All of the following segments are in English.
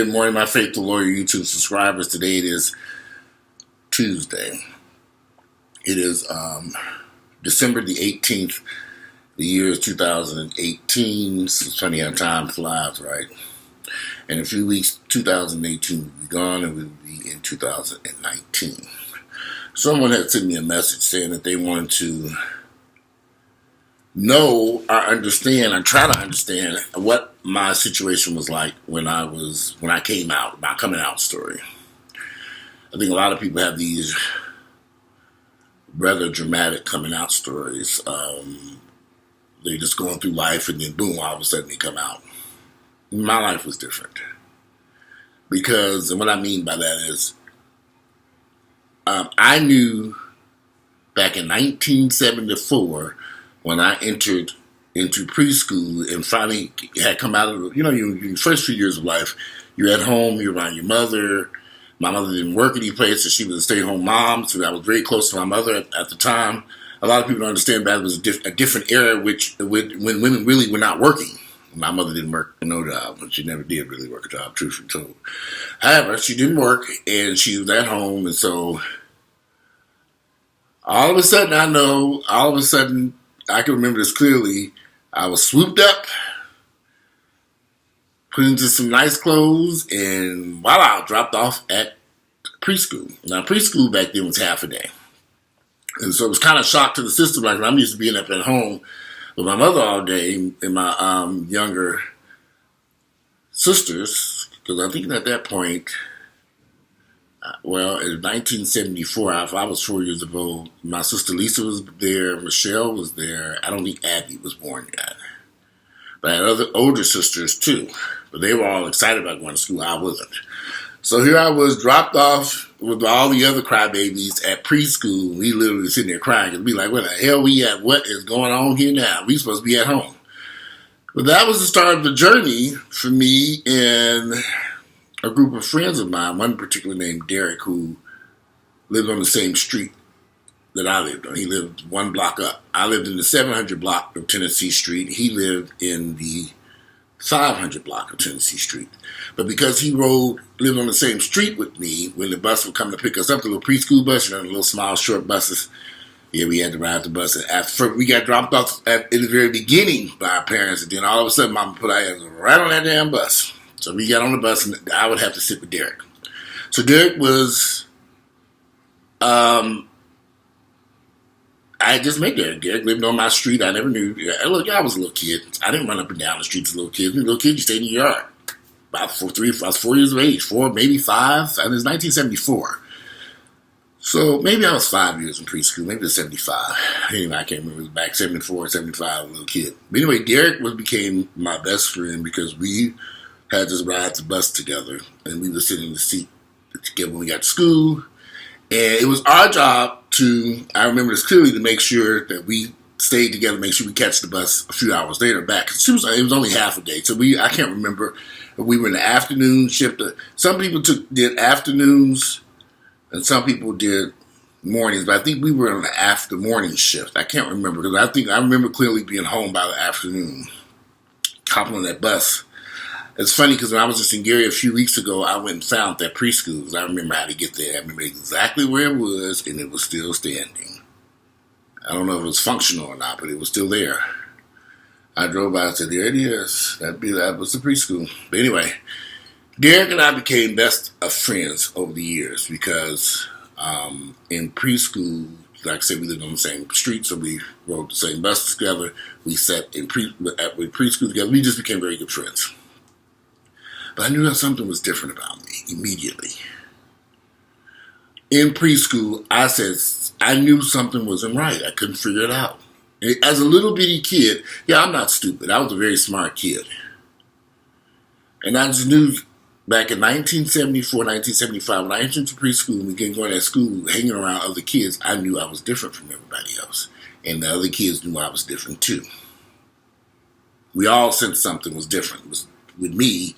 Good morning, my faithful lawyer YouTube subscribers. Today it is Tuesday. It is December the 18th. The year is 2018. It's funny how time flies, right? In a few weeks, 2018 will be gone and we'll be in 2019. Someone had sent me a message saying that they wanted to know or understand or try to understand what my situation was like when I came out, my coming out story. I think a lot of people have these rather dramatic coming out stories. They're just going through life and then boom, all of a sudden they come out. My life was different. Because, and what I mean by that is, I knew back in 1974 when I entered into preschool and finally had come out of, your first few years of life, you're at home, you're around your mother. My mother didn't work any place, so she was a stay-at-home mom, so I was very close to my mother at the time. A lot of people don't understand that it was a different era when women really were not working. My mother didn't work no job, but she never did really work a job, truthfully told. However, she didn't work, and she was at home, and so all of a sudden I can remember this clearly. I was swooped up, put into some nice clothes, and voila, dropped off at preschool. Now, preschool back then was half a day. And so it was kind of a shock to the system. Like, I'm used to being up at home with my mother all day and my younger sisters, because I think at that point, in 1974, I was 4 years old. My sister Lisa was there. Michelle was there. I don't think Abby was born yet. But I had other older sisters too. But they were all excited about going to school. I wasn't. So here I was dropped off with all the other crybabies at preschool. We literally sitting there crying and be like, where the hell we at? What is going on here now? We supposed to be at home. But that was the start of the journey for me and a group of friends of mine, one particular named Derek, who lived on the same street that I lived on. He lived one block up. I lived in the 700 block of Tennessee Street. He lived in the 500 block of Tennessee Street. But because he lived on the same street with me, when the bus would come to pick us up, the little preschool bus, the little small short buses, we had to ride the bus. And after we got dropped off in the very beginning by our parents, and then all of a sudden Mama put our hands right on that damn bus. So we got on the bus, and I would have to sit with Derek. So Derek was, I just met Derek. Derek lived on my street. I never knew. Look, I was a little kid. I didn't run up and down the streets as a little kid. Little kid, you stayed in your yard. I was 4 years of age, 4, maybe 5. It was 1974. So maybe I was 5 years in preschool. Maybe it was 75. Anyway, I can't remember. It was back 74, 75, a little kid. But anyway, Derek became my best friend because we had this ride the bus together, and we would sit in the seat together when we got to school. And it was our job I remember this clearly, to make sure that we stayed together, make sure we catch the bus a few hours later back. It was only half a day, so I can't remember if we were in the afternoon shift. Some people did afternoons, and some people did mornings, but I think we were on the after morning shift. I can't remember, because I remember clearly being home by the afternoon, hopping on that bus. It's funny because when I was in St. Gary a few weeks ago, I went and found that preschool because I remember how to get there. I remember exactly where it was, and it was still standing. I don't know if it was functional or not, but it was still there. I drove by and said, there it is. That was the preschool. But anyway, Derek and I became best of friends over the years because in preschool, like I said, we lived on the same street, so we rode the same bus together. We sat with preschool together. We just became very good friends. But I knew that something was different about me immediately. In preschool, I knew something wasn't right. I couldn't figure it out. As a little bitty kid, I'm not stupid. I was a very smart kid. And I just knew back in 1974, 1975, when I entered into preschool and began going to school, hanging around other kids, I knew I was different from everybody else. And the other kids knew I was different too. We all sensed something was different. It was with me.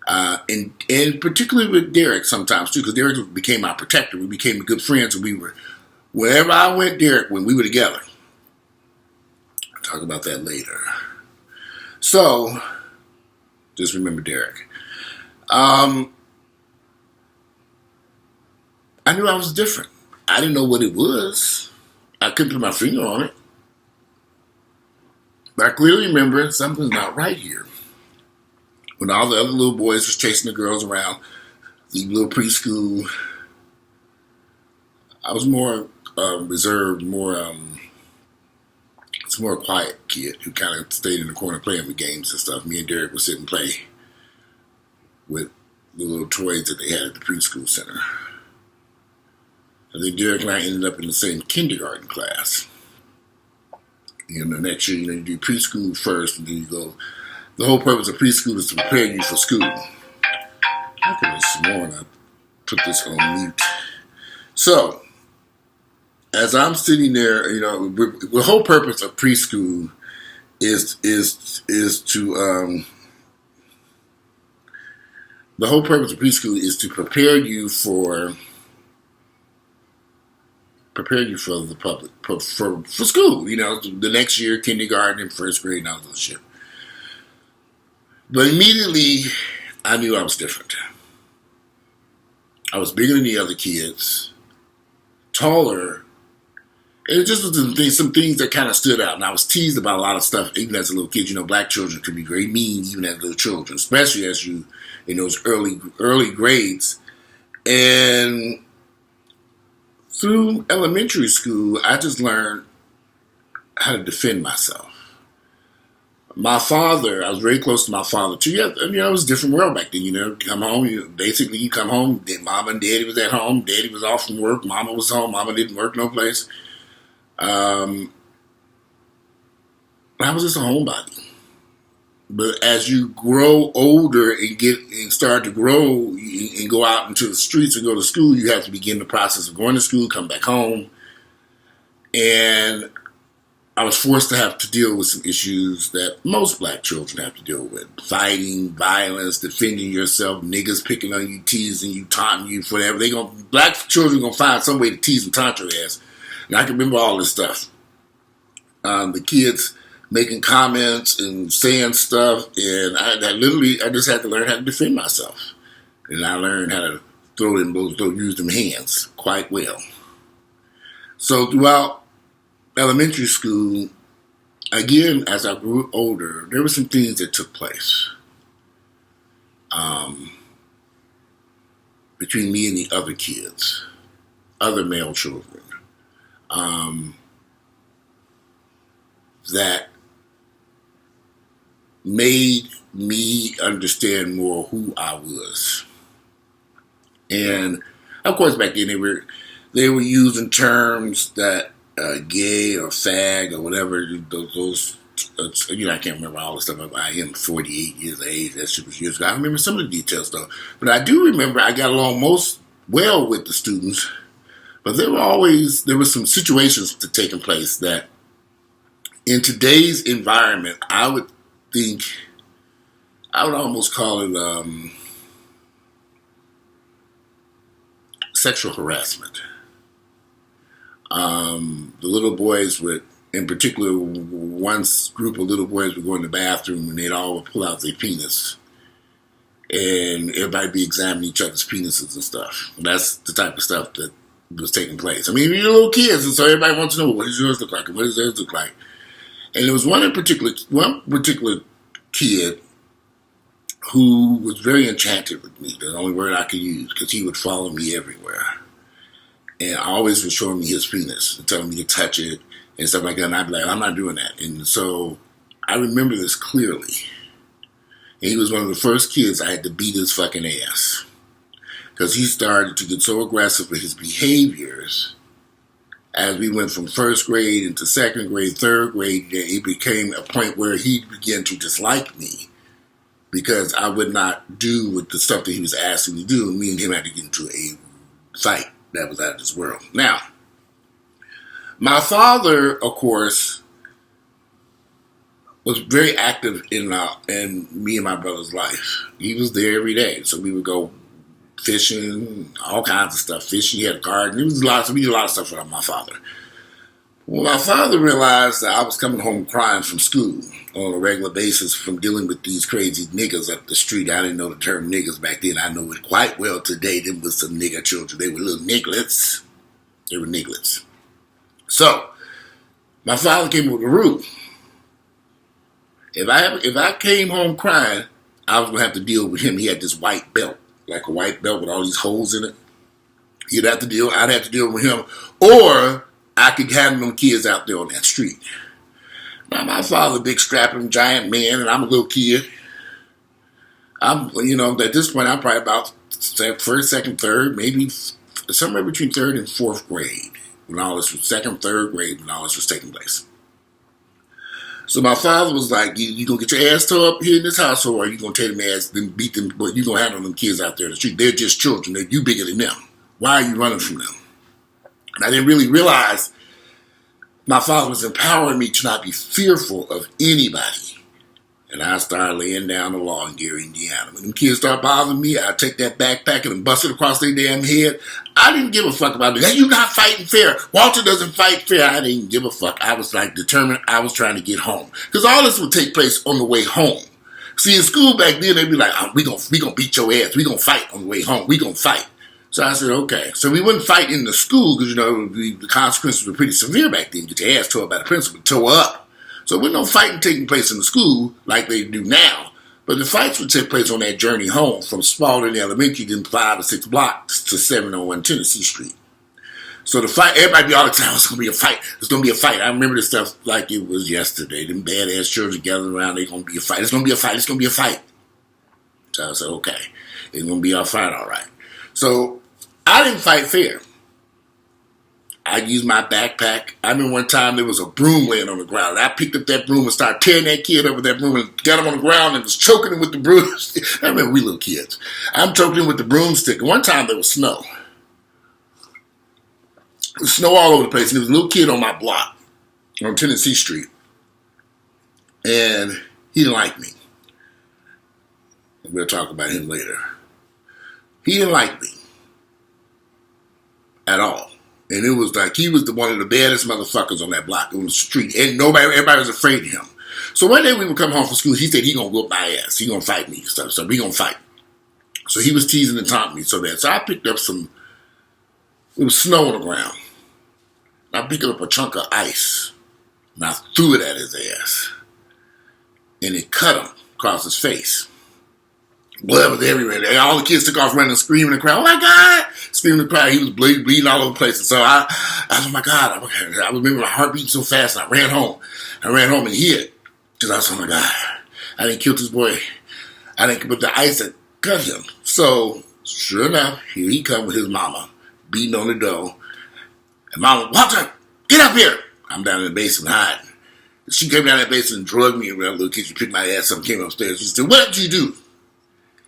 And particularly with Derek sometimes too, because Derek became my protector. We became good friends, and wherever I went, Derek, when we were together. I'll talk about that later. So, just remember Derek. Um, I knew I was different. I didn't know what it was. I couldn't put my finger on it. But I clearly remember something's not right here. When all the other little boys was chasing the girls around, the little preschool, I was more reserved, it's more quiet kid who kind of stayed in the corner playing with games and stuff. Me and Derek would sit and play with the little toys that they had at the preschool center. And then Derek and I ended up in the same kindergarten class. You know, next year, you do preschool first, and then you go. The whole purpose of preschool is to prepare you for school. I could have sworn I put this on mute. So, as I'm sitting there, the whole purpose of preschool is to the whole purpose of preschool is to prepare you for the public for school. The next year, kindergarten and first grade and all that shit. But immediately, I knew I was different. I was bigger than the other kids, taller. It just was some things that kind of stood out. And I was teased about a lot of stuff, even as a little kid. Black children can be very mean, even as little children, especially as you in those early grades. And through elementary school, I just learned how to defend myself. My father, I was very close to my father too. Yeah, it was a different world back then. Come home, basically you come home, mama and daddy was at home, daddy was off from work, mama was home, mama didn't work no place. I was just a homebody. But as you grow older and start to grow and go out into the streets and go to school, you have to begin the process of going to school, come back home. And I was forced to have to deal with some issues that most black children have to deal with. Fighting, violence, defending yourself, niggas picking on you, teasing you, taunting you, whatever. Black children going to find some way to tease and taunt your ass. And I can remember all this stuff. The kids making comments and saying stuff, and I just had to learn how to defend myself. And I learned how to use them hands quite well. So throughout elementary school, again, as I grew older, there were some things that took place between me and the other kids, other male children, that made me understand more who I was. And of course, back then they were using terms that gay or fag or whatever. Those I can't remember all the stuff about him. 48 years of age. That shit was years ago. I remember some of the details though, but I do remember I got along most well with the students. But there were some situations that taking place that, in today's environment, I would almost call it sexual harassment. The little boys in particular, one group of little boys would go in the bathroom and they'd all pull out their penis. And everybody be examining each other's penises and stuff. And that's the type of stuff that was taking place. I mean, you're little kids, and so everybody wants to know, what does yours look like and what does theirs look like? And there was one particular kid who was very enchanted with me, the only word I could use, because he would follow me everywhere. And always was showing me his penis and telling me to touch it and stuff like that. And I'd be like, I'm not doing that. And so I remember this clearly. And he was one of the first kids I had to beat his fucking ass. Because he started to get so aggressive with his behaviors as we went from first grade into second grade, third grade, it became a point where he began to dislike me because I would not do with the stuff that he was asking me to do. And me and him had to get into a fight that was out of this world. Now, my father, of course, was very active in me and my brother's life. He was there every day. So we would go fishing, all kinds of stuff. Fishing, he had a garden. We did a lot of stuff with my father. Well, my father realized that I was coming home crying from school on a regular basis from dealing with these crazy niggas up the street. I didn't know the term niggas back then. I know it quite well today. Them was some nigger children. They were little nigglets. They were nigglets. So, my father came with a rule. If I came home crying, I was going to have to deal with him. He had this white belt, like a white belt with all these holes in it. I'd have to deal with him. Or I could handle them kids out there on that street. Now, my father, big strapping giant man, and I'm a little kid. At this point, I'm probably about first, second, third, maybe somewhere between third and fourth grade when all this was second, third grade when all this was taking place. So my father was like, you gonna get your ass tore up here in this household, or you gonna take them ass and beat them, but you gonna handle them kids out there in the street. They're just children. You bigger than them. Why are you running from them? And I didn't really realize my father was empowering me to not be fearful of anybody. And I started laying down the law in Gary, Indiana. When them kids start bothering me, I'd take that backpack and bust it across their damn head. I didn't give a fuck about it. You not fighting fair. Walter doesn't fight fair. I didn't give a fuck. I was like determined. I was trying to get home. Because all this would take place on the way home. See, in school back then, they'd be like, we gonna beat your ass. We gonna fight on the way home. We gonna fight. So I said, okay. So we wouldn't fight in the school because, the consequences were pretty severe back then. Get your ass tore by the principal, tore up. So there was no fighting taking place in the school like they do now. But the fights would take place on that journey home from Spalding Elementary, then 5 or 6 blocks to 701 Tennessee Street. So the fight, everybody be all the time, it's going to be a fight. It's going to be a fight. I remember this stuff like it was yesterday. Them badass children gathering around, they're going to be a fight. It's going to be a fight. It's going to be a fight. So I said, okay, it's going to be our fight, all right. So I didn't fight fair. I used my backpack. I remember one time there was a broom laying on the ground. I picked up that broom and started tearing that kid over that broom and got him on the ground and was choking him with the broomstick. I remember we little kids. I'm choking him with the broomstick. And one time there was snow. There was snow all over the place. And there was a little kid on my block on Tennessee Street. And he didn't like me. We'll talk about him later. He didn't like me at all. And it was like he was one of the baddest motherfuckers on that block on the street. And everybody was afraid of him. So one day we would come home from school. He said he gonna whoop my ass. He gonna fight me and stuff. So we gonna fight. So he was teasing and taunting me so bad. So I picked up it was snow on the ground. I picked up a chunk of ice. And I threw it at his ass. And it cut him across his face. Blood was everywhere. All the kids took off running, screaming and crying. Oh my God! Screaming and crying. He was bleeding all over the place. And so I was, oh my God. I remember my heart beating so fast. And I ran home. And hid. Because I was, oh my God. I didn't kill this boy. But the ice had cut him. So, sure enough, here he come with his mama, beating on the door. And Mama, Walter, get up here. I'm down in the basement hiding. She came down that basement and drugged me around, little kid. She picked my ass up and came upstairs. She said, what did you do?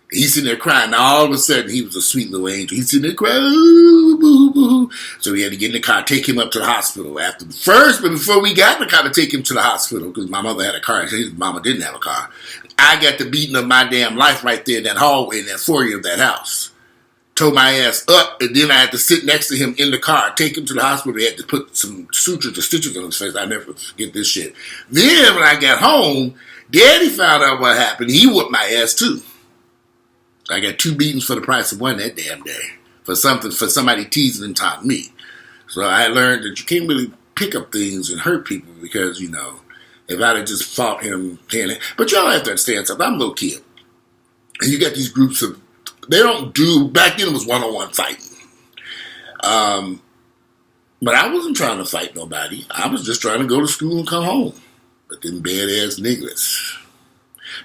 He's sitting there crying. Now, all of a sudden, he was a sweet little angel. He's sitting there crying, ooh, boo, boo. So we had to get in the car, take him up to the hospital. But before we got in the car to take him to the hospital, because my mother had a car, his mama didn't have a car, I got the beating of my damn life right there in that hallway, in that foyer of that house. Tore my ass up, and then I had to sit next to him in the car, take him to the hospital. They had to put some sutures or stitches on his face. I never forget this shit. Then, when I got home, Daddy found out what happened. He whooped my ass, too. I got 2 beatings for the price of 1 that damn day for somebody teasing and taunting me. So I learned that you can't really pick up things and hurt people because, if I'd have just fought him, but y'all have to understand something. I'm a little kid. And you got these groups of, back then it was one-on-one fighting. But I wasn't trying to fight nobody. I was just trying to go to school and come home. But them badass niggas.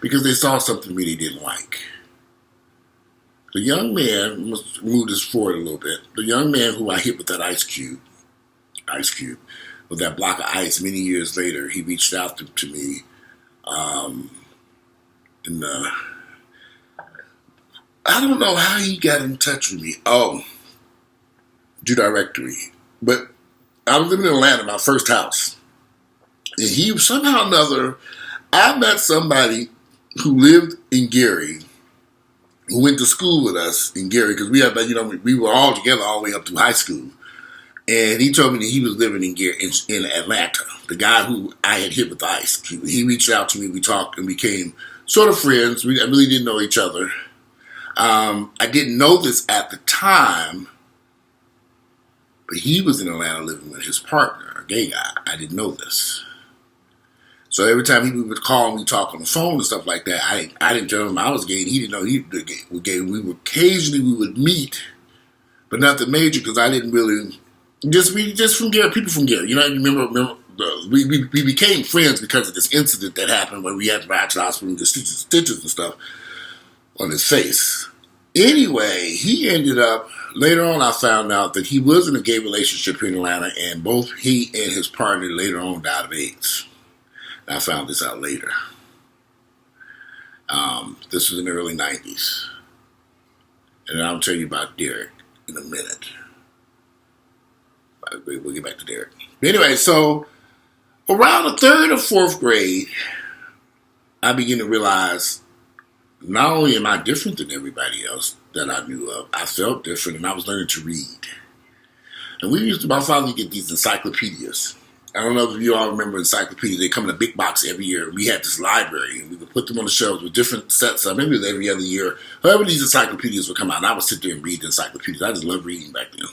Because they saw something in me they didn't like. The young man, let's move this forward a little bit. The young man who I hit with that ice cube, with that block of ice many years later, he reached out to me I don't know how he got in touch with me. Oh, due directory. But I was living in Atlanta, my first house. And he, somehow or another, I met somebody who lived in Gary, who went to school with us in Gary, because we were all together all the way up through high school. And he told me that he was living in Atlanta. The guy who I had hit with ice. He reached out to me. We talked and became sort of friends. I really didn't know each other. I didn't know this at the time, but he was in Atlanta living with his partner, a gay guy. I didn't know this. So every time he would call and we talk on the phone and stuff like that, I didn't tell him I was gay, and he didn't know he was gay. Occasionally we would meet, but nothing major because I didn't really just from Gary, people from Gary. You know, remember we became friends because of this incident that happened when we had to ride to the hospital and get stitches and stuff on his face. Anyway, he ended up, later on I found out that he was in a gay relationship here in Atlanta, and both he and his partner later on died of AIDS. And I found this out later. This was in the early 90s. And I'll tell you about Derek in a minute. We'll get back to Derek. Anyway, so around the third or fourth grade, I began to realize not only am I different than everybody else that I knew of, I felt different, and I was learning to read. And my father would get these encyclopedias. I don't know if you all remember encyclopedias. They come in a big box every year. We had this library, and we would put them on the shelves with different sets of, maybe it was every other year. However these encyclopedias would come out, and I would sit there and read the encyclopedias. I just loved reading back then.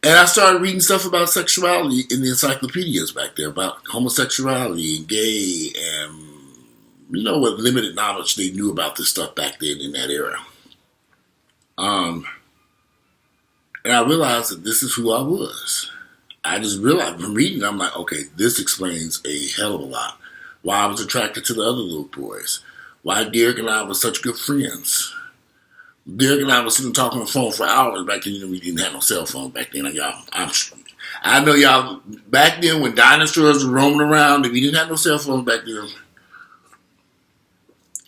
And I started reading stuff about sexuality in the encyclopedias back there, about homosexuality and gay, and you know what limited knowledge they knew about this stuff back then in that era. And I realized that this is who I was. I just realized from reading, I'm like, okay, this explains a hell of a lot. Why I was attracted to the other little boys. Why Derek and I were such good friends. Derek and I were sitting talking on the phone for hours back then. You know, we didn't have no cell phone back then. I know y'all, back then when dinosaurs were roaming around and we didn't have no cell phones back then, there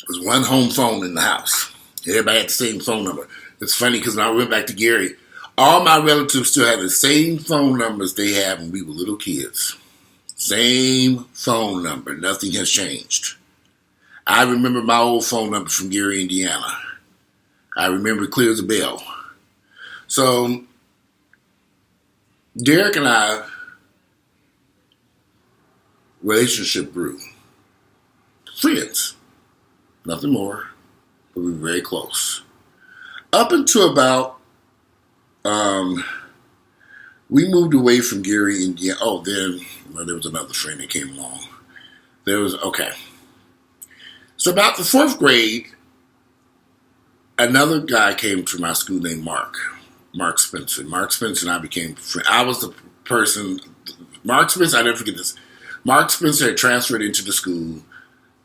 was one home phone in the house. Everybody had the same phone number. It's funny because when I went back to Gary, all my relatives still have the same phone numbers they had when we were little kids. Same phone number. Nothing has changed. I remember my old phone number from Gary, Indiana. I remember it clear as a bell. So, Derek and I, relationship grew. Friends. Nothing more. But we were very close. Up until about, we moved away from Gary, Indiana. Oh, then, there was another friend that came along. So about the fourth grade, another guy came to my school named Mark Spencer. Mark Spencer and I became friends. I was the person, Mark Spencer, I never forget this. Mark Spencer had transferred into the school.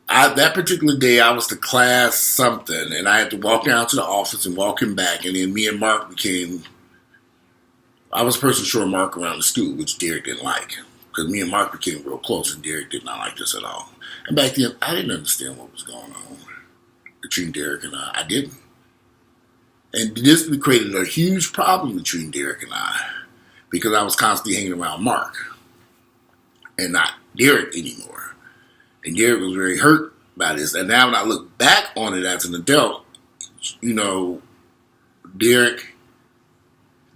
That particular day, I was the class something, and I had to walk down to the office and walk him back, and then me and Mark I was the person showing Mark around the school, which Derek didn't like, because me and Mark became real close, and Derek did not like this at all. And back then, I didn't understand what was going on between Derek and I. I didn't. And this created a huge problem between Derek and I, because I was constantly hanging around Mark and not Derek anymore. And Derek was very hurt by this. And now when I look back on it as an adult, you know, Derek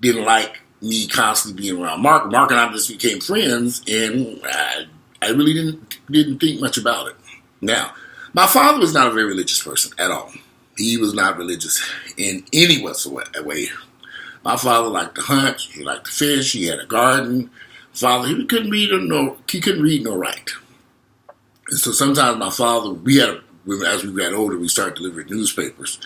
didn't like me constantly being around Mark. Mark and I just became friends, and I really didn't think much about it. Now, my father was not a very religious person at all. He was not religious in any whatsoever way. My father liked to hunt. He liked to fish. He had a garden. He couldn't read nor write. And so sometimes my father, as we got older, we started delivering newspapers.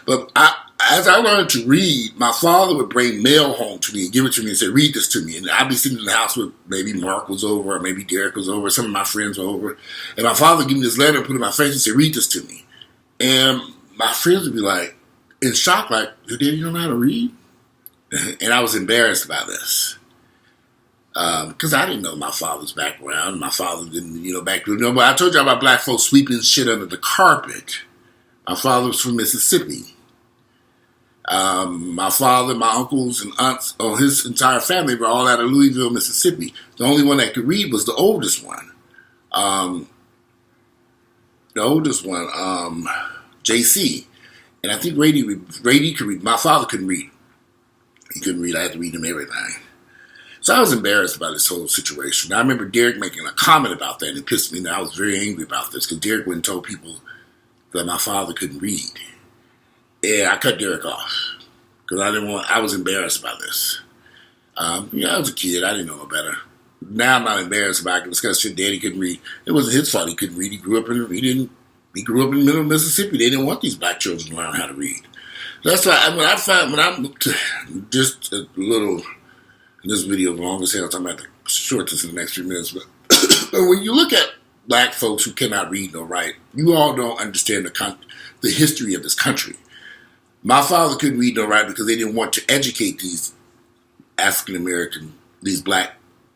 But as I learned to read, my father would bring mail home to me and give it to me and say, read this to me. And I'd be sitting in the house with maybe Mark was over or maybe Derek was over, some of my friends were over. And my father would give me this letter and put it in my face and say, read this to me. And my friends would be like, in shock, like, your daddy don't know how to read? And I was embarrassed by this. Because I didn't know my father's background. My father didn't, but I told you about black folks sweeping shit under the carpet. My father was from Mississippi. My father, my uncles, and aunts, his entire family were all out of Louisville, Mississippi. The only one that could read was the oldest one. JC. And I think Rady could read. My father couldn't read. He couldn't read. I had to read him everything. So I was embarrassed about this whole situation. I remember Derek making a comment about that, and it pissed me off. I was very angry about this because Derek wouldn't tell people that my father couldn't read. And I cut Derek off because I was embarrassed by this. I was a kid. I didn't know no better. Now I'm not embarrassed about it. I can discuss shit. Daddy couldn't read. It wasn't his fault he couldn't read. He grew up in the middle of Mississippi. They didn't want these black children to learn how to read. That's why when I'm just a little. This video is long as hell. I'm talking about the shortest in the next few minutes. But when you look at black folks who cannot read nor write, you all don't understand the history of this country. My father couldn't read nor write because they didn't want to educate these African American, these black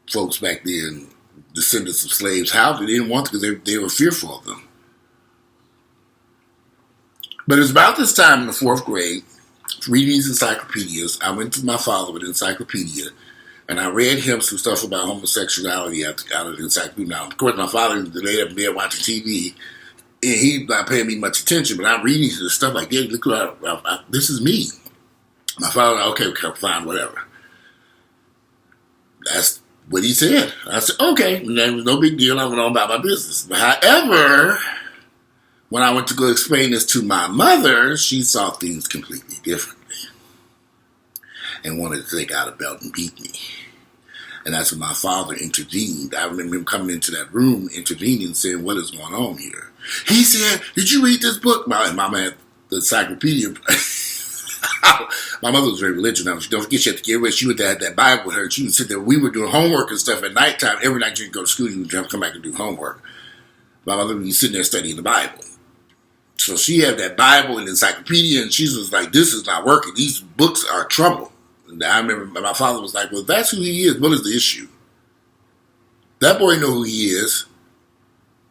folks back then, descendants of slaves. How? They didn't want to because they were fearful of them. But it was about this time in the 4th grade, reading these encyclopedias. I went to my father with an encyclopedia. And I read him some stuff about homosexuality out of the encyclopedia. Now, of course, my father laid up in bed watching TV, and he's not paying me much attention, but I'm reading this stuff like, yeah, look, this is me. My father, okay, fine, whatever. That's what he said. I said, okay, and there was no big deal. I went on about my business. However, when I went to go explain this to my mother, she saw things completely differently and wanted to take out a belt and beat me. And that's when my father intervened. I remember him coming into that room, intervening, and saying, what is going on here? He said, did you read this book? My mama had the encyclopedia. My mother was very religious. Now, don't forget, she had to get away. She would have that Bible with her. She would sit there. We were doing homework and stuff at nighttime. Every night she'd go to school, you would come back and do homework. My mother would be sitting there studying the Bible. So she had that Bible and encyclopedia, and she was like, this is not working. These books are trouble. I remember my father was like, well, if that's who he is, what is the issue? That boy know who he is.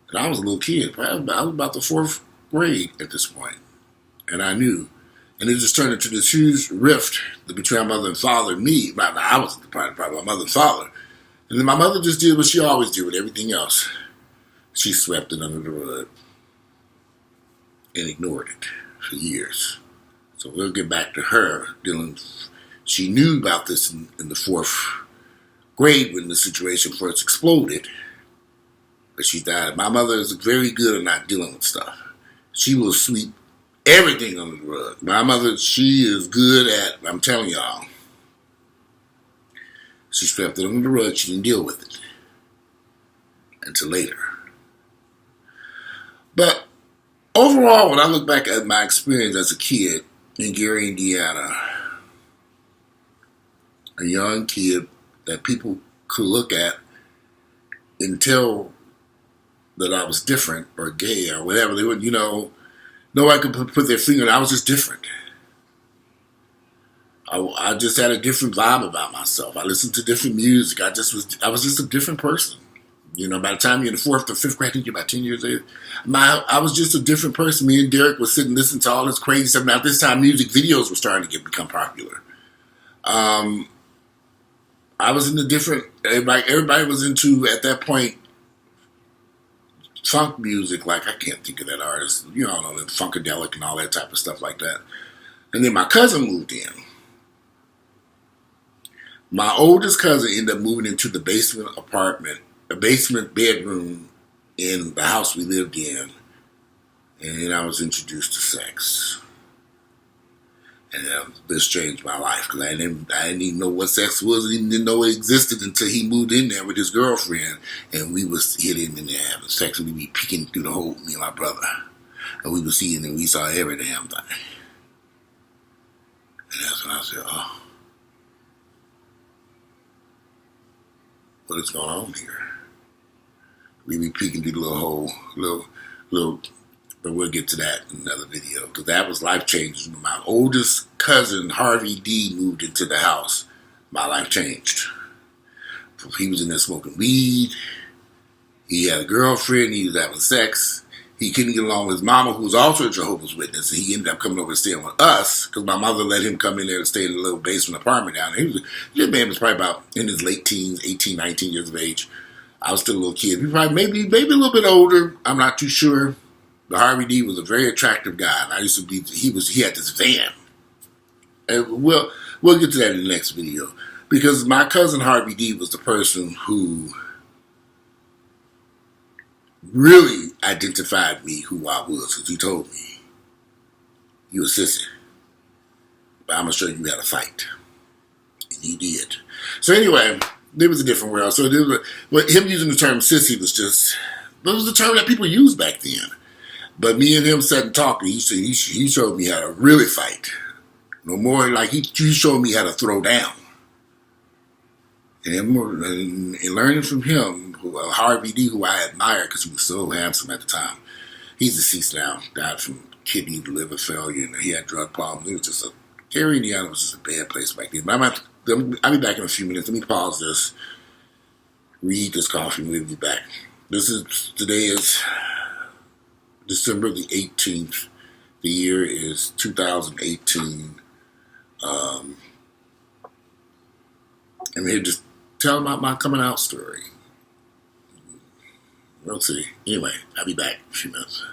And I was a little kid. I was about the 4th grade at this point. And I knew. And it just turned into this huge rift between my mother and father and me. I was probably my mother and father. And then my mother just did what she always did with everything else. She swept it under the rug and ignored it for years. So we'll get back to her dealing. She knew about this in the 4th grade when the situation first exploded, but she died. My mother is very good at not dealing with stuff. She will sweep everything under the rug. My mother, she is good at, I'm telling y'all, she swept it under the rug. She didn't deal with it until later. But overall, when I look back at my experience as a kid in Gary, Indiana, a young kid that people could look at and tell that I was different or gay or whatever. They would, nobody could put their finger on it. I was just different. I just had a different vibe about myself. I listened to different music. I was just a different person. By the time you're in the 4th or 5th grade, I think you're about 10 years old. I was just a different person. Me and Derek was sitting listening to all this crazy stuff. Now, at this time, music videos were starting to become popular. I was into different, everybody was into, at that point, funk music. Like, I can't think of that artist. I don't know, Funkadelic and all that type of stuff like that. And then my cousin moved in. My oldest cousin ended up moving into the basement apartment, a basement bedroom in the house we lived in. And then I was introduced to sex. And this changed my life because I didn't even know what sex was. I didn't know it existed until he moved in there with his girlfriend. And we was hitting in there having sex. And we'd be peeking through the hole, me and my brother. And we was seeing and we saw every damn thing. And that's when I said, oh, what is going on here? We be peeking through the little hole, but we'll get to that in another video because that was life changing. When my oldest cousin, Harvey D, moved into the house, my life changed. He was in there smoking weed. He had a girlfriend. He was having sex. He couldn't get along with his mama, who was also a Jehovah's Witness. And he ended up coming over and staying with us because my mother let him come in there and stay in a little basement apartment down there. This man was probably about in his late teens, 18, 19 years of age. I was still a little kid. He probably maybe a little bit older. I'm not too sure. But Harvey D was a very attractive guy. And I used to be, he had this van. And well, We'll get to that in the next video. Because my cousin Harvey D was the person who really identified me who I was. Because he told me, you a sissy. But I'm going to show you how to fight. And he did. So anyway, there was a different world. So there was him using the term sissy was just, that was the term that people used back then. But me and him sat and talked. He said he showed me how to really fight. No more like he showed me how to throw down. And learning from him, Harvey D, who I admired because he was so handsome at the time. He's deceased now. Died from kidney, liver failure, and he had drug problems. It was just Gary, Indiana was just a bad place back then. But I'll be back in a few minutes. Let me pause this, read this coffee, and we'll be back. Today is December the 18th. The year is 2018. I'm here just tell about my coming out story. We'll see. Anyway, I'll be back in a few minutes.